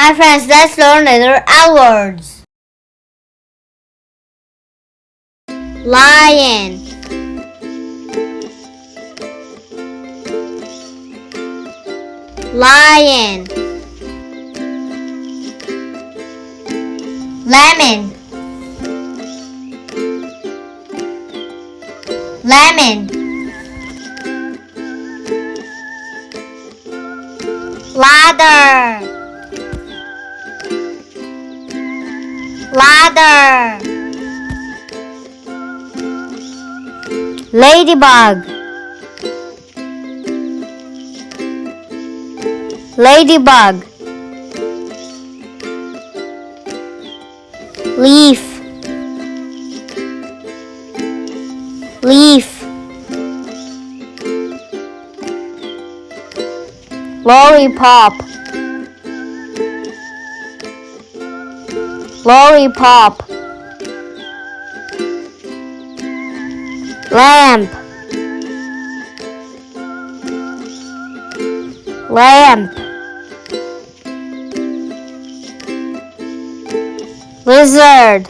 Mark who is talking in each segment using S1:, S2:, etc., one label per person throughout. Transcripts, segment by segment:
S1: Hi friends, let's learn little L words. Lion, lion. Lemon, lemon. Ladder, ladder. Ladybug, ladybug. Leaf, leaf. Lollipop, lollipop. Lamp, lamp. Lizard,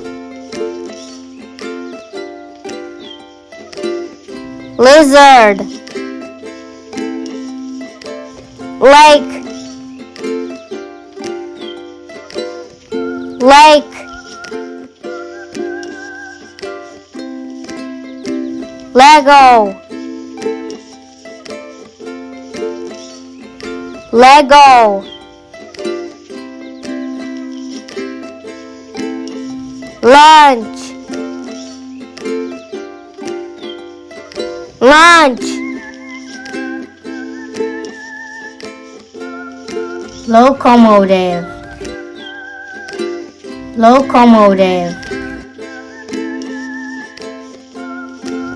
S1: lizard. Lake, lake. Lego, Lego. Lunch, lunch. Locomotive, locomotive.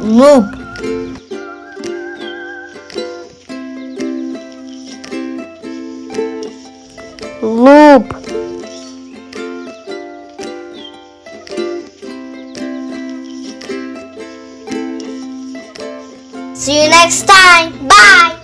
S1: Loop, loop. See you next time. Bye.